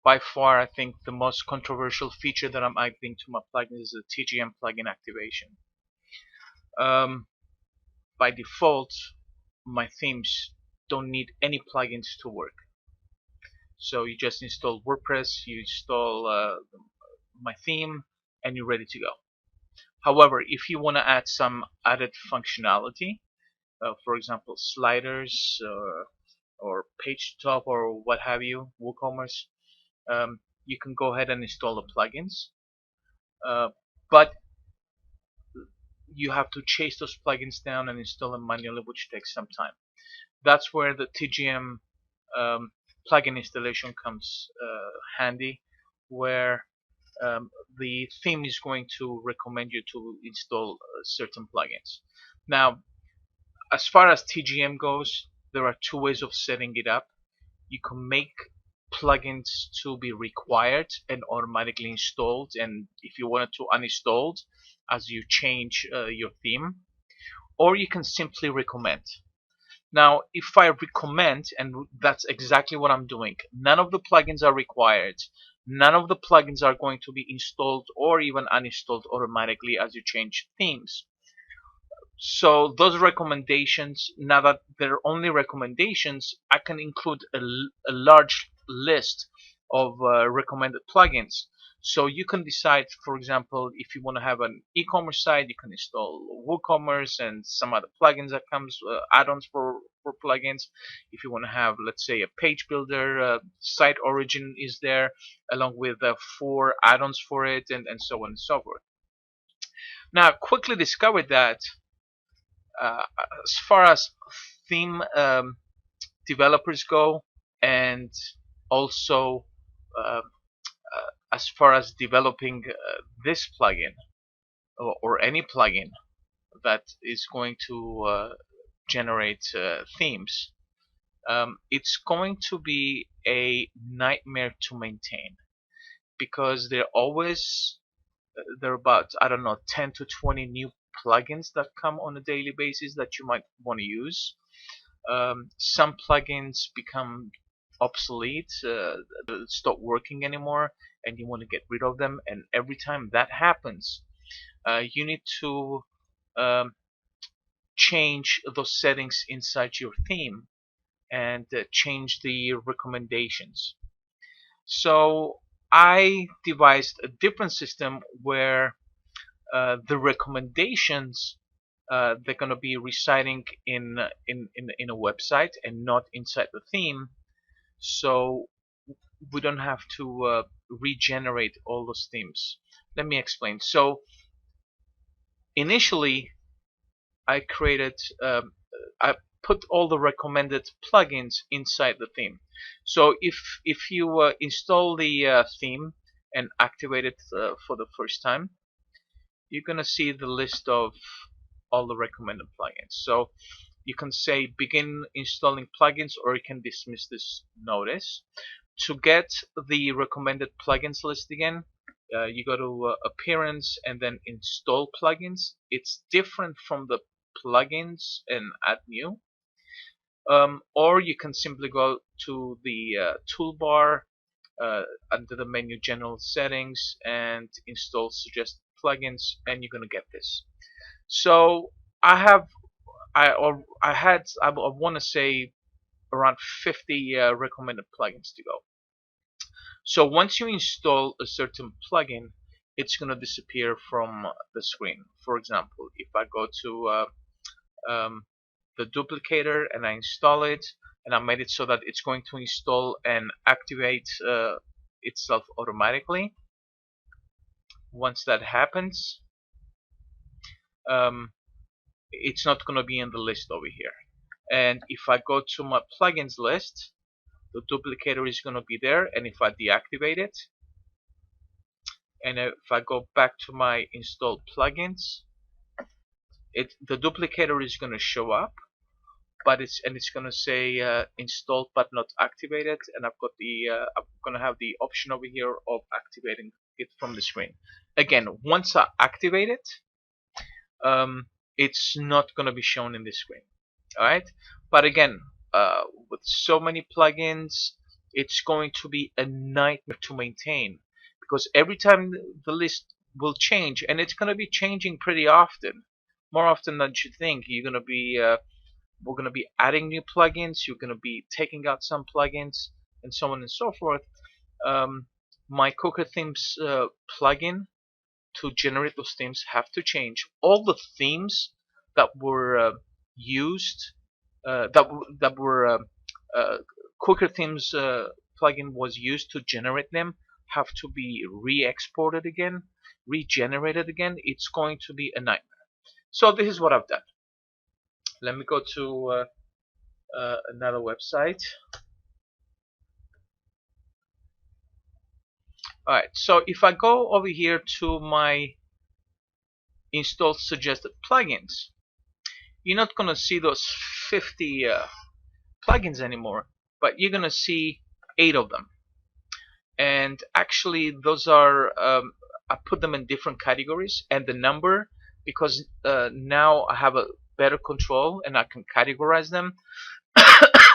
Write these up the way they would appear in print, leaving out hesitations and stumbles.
by far, I think the most controversial feature that I'm adding to my plugin is the TGM plugin activation. By default, my themes don't need any plugins to work. So you just install WordPress, you install my theme, and you're ready to go. However, if you want to add some added functionality, for example, sliders or page top or what have you, WooCommerce, you can go ahead and install the plugins. But you have to chase those plugins down and install them manually, which takes some time. That's where the TGM plugin installation comes handy, where the theme is going to recommend you to install certain plugins. Now, as far as TGM goes, there are two ways of setting it up. You can make plugins to be required and automatically installed, and if you wanted to uninstalled as you change your theme, or you can simply recommend. Now, if I recommend, and that's exactly what I'm doing, none of the plugins are required. None of the plugins are going to be installed or even uninstalled automatically as you change themes. So those recommendations, now that they're only recommendations, I can include a large list of recommended plugins. So you can decide, for example, if you want to have an e-commerce site, you can install WooCommerce and some other plugins that comes, add-ons for plugins. If you want to have, let's say, a page builder, Site Origin is there, along with 4 add-ons for it, and so on and so forth. Now, I quickly discovered that as far as theme developers go, and also as far as developing this plugin or any plugin that is going to generate themes, it's going to be a nightmare to maintain, because there are about, I don't know, 10 to 20 new plugins that come on a daily basis that you might want to use. Some plugins become obsolete, stop working anymore, and you want to get rid of them. And every time that happens, you need to change those settings inside your theme and change the recommendations. So I devised a different system where the recommendations, they're going to be residing in a website and not inside the theme, so we don't have to regenerate all those themes. Let me explain. So initially, I put all the recommended plugins inside the theme. So if you install the theme and activate it for the first time, you're gonna see the list of all the recommended plugins. So you can say begin installing plugins, or you can dismiss this notice. To get the recommended plugins list again, you go to appearance and then install plugins. It's different from the plugins and add new. Or you can simply go to the toolbar under the menu general settings and install suggested plugins, and you're gonna get this. So I want to say around 50 recommended plugins to go. So once you install a certain plugin, it's going to disappear from the screen. For example, if I go to the duplicator and I install it, and I made it so that it's going to install and activate itself automatically. Once that happens, it's not going to be in the list over here. And if I go to my plugins list, the duplicator is going to be there, and if I deactivate it, and if I go back to my installed plugins, the duplicator is going to show up, but it's going to say installed but not activated, and I've got I'm going to have the option over here of activating it from the screen. Again, once I activate it, it's not going to be shown in this screen. Alright, but again, with so many plugins, it's going to be a nightmare to maintain, because every time the list will change, and it's going to be changing pretty often, more often than you think. We're going to be adding new plugins, you're going to be taking out some plugins, and so on and so forth. um, my Cooker Themes plugin to generate those themes have to change. All the themes that were used, that were Cooker Themes plugin was used to generate them, have to be re-exported again, regenerated again. It's going to be a nightmare. So this is what I've done. Let me go to another website. Alright, so if I go over here to my install suggested plugins, you're not going to see those 50 plugins anymore, but you're going to see 8 of them. And actually those are, I put them in different categories, and the number, because now I have a better control and I can categorize them.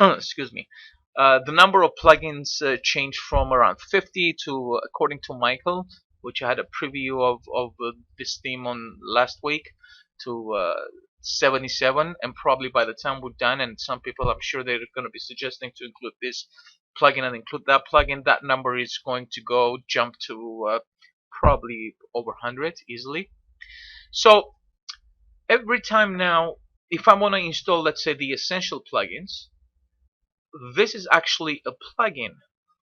Excuse me. The number of plugins changed from around 50 to, according to Michael, which I had a preview of this theme on last week, to 77. And probably by the time we're done, and some people I'm sure they're going to be suggesting to include this plugin and include that plugin, that number is going to go jump to probably over 100 easily. So every time now, if I want to install, let's say, the essential plugins, this is actually a plugin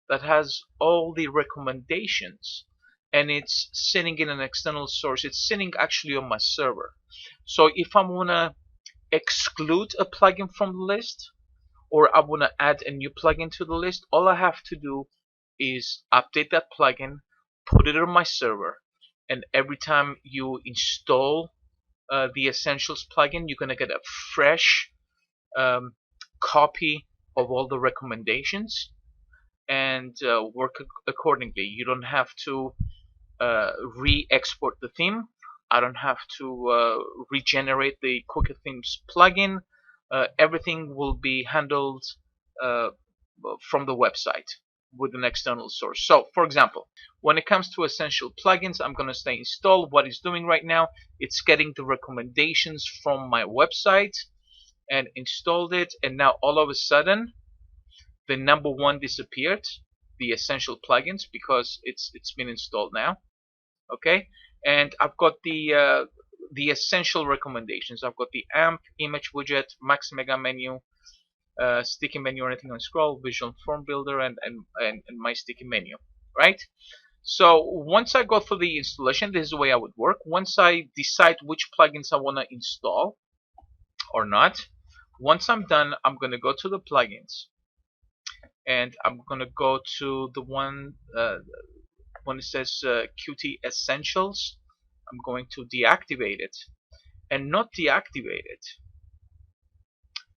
that has all the recommendations, and it's sitting in an external source. It's sitting actually on my server. So if I want to exclude a plugin from the list, or I want to add a new plugin to the list, all I have to do is update that plugin, put it on my server, and every time you install the Essentials plugin, you're going to get a fresh copy of all the recommendations, and work accordingly. You don't have to re-export the theme. I don't have to regenerate the Cooker Themes plugin. Everything will be handled uh, from the website with an external source. So, for example, when it comes to essential plugins, I'm going to say install. What it's doing right now, it's getting the recommendations from my website and installed it, and now all of a sudden the number one disappeared, the essential plugins, because it's been installed now. Okay, and I've got the essential recommendations. I've got the AMP, image widget, max mega menu, sticky menu, or anything on scroll, visual form builder, and my sticky menu, right? So once I go through the installation, this is the way I would work. Once I decide which plugins I want to install or not, once I'm done, I'm going to go to the plugins, and I'm going to go to the one when it says Qt Essentials. I'm going to deactivate it, and not deactivate it,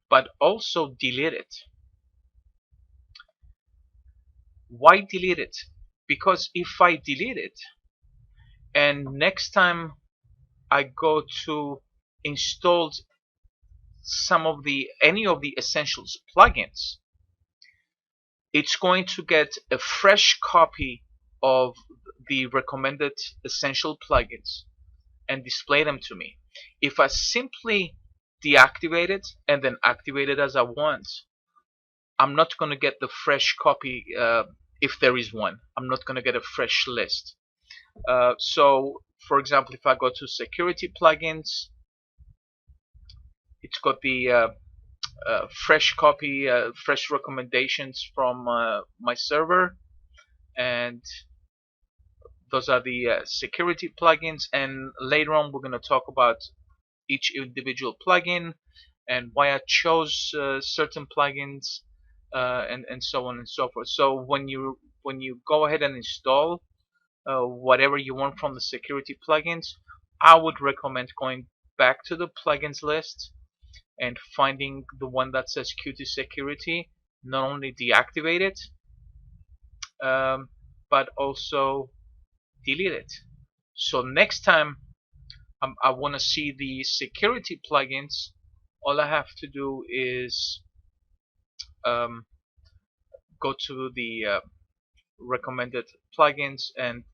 but also delete it. Why delete it? Because if I delete it, and next time I go to install any of the Essentials plugins, it's going to get a fresh copy of the recommended essential plugins and display them to me. If I simply deactivate it and then activate it as I want, I'm not going to get the fresh copy. If there is one, I'm not going to get a fresh list. So for example, if I go to security plugins, it's got the fresh copy, fresh recommendations from my server, and those are the security plugins. And later on we're going to talk about each individual plugin and why I chose certain plugins, and so on and so forth. So when you go ahead and install whatever you want from the security plugins, I would recommend going back to the plugins list and finding the one that says Qt Security. Not only deactivate it, but also delete it. So next time I want to see the security plugins, all I have to do is go to the recommended plugins and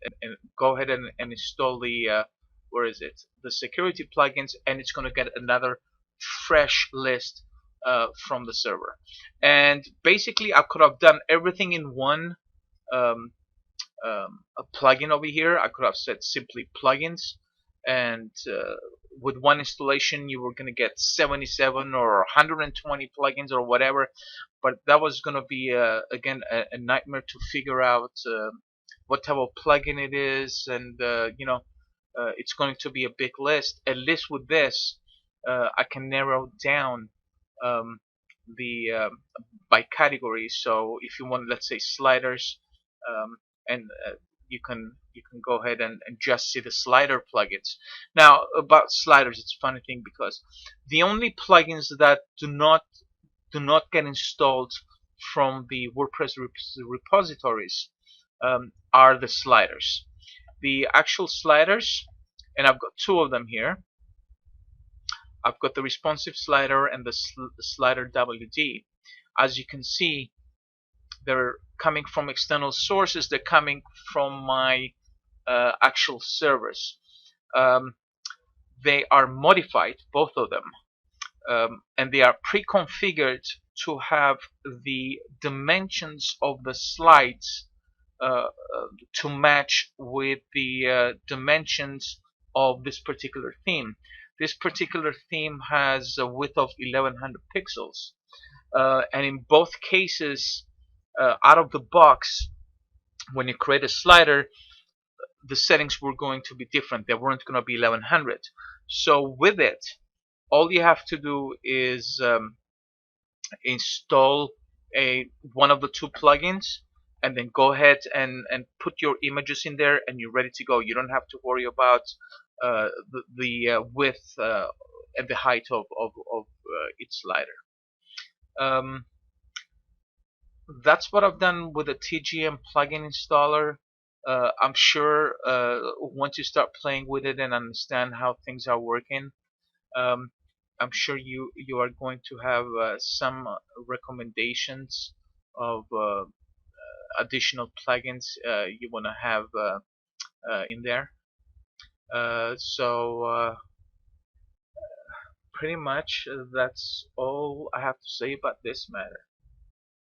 go ahead and install the where is it, the security plugins, and it's going to get another fresh list from the server. And basically I could have done everything in one um, a plugin over here. I could have said simply plugins, and with one installation you were going to get 77 or 120 plugins or whatever, but that was going to be again a nightmare to figure out what type of plugin it is, and it's going to be a big list. At least with this I can narrow down um, the by category. So if you want, let's say, sliders, and you can go ahead and just see the slider plugins. Now about sliders, it's a funny thing because the only plugins that do not get installed from the WordPress repositories are the sliders. The actual sliders, and I've got two of them here. I've got the responsive slider and the slider WD. As you can see, they're coming from external sources. They're coming from my actual servers. Um, they are modified, both of them, and they are pre-configured to have the dimensions of the slides to match with the dimensions of this particular theme. This particular theme has a width of 1100 pixels, and in both cases, out of the box, when you create a slider, the settings were going to be different. They weren't going to be 1100. So with it, all you have to do is install one of the two plugins, and then go ahead and put your images in there, and you're ready to go. You don't have to worry about the width and the height of each slider. That's what I've done with the TGM plugin installer. I'm sure once you start playing with it and understand how things are working, um, I'm sure you are going to have some recommendations of additional plugins you want to have in there. So pretty much that's all I have to say about this matter.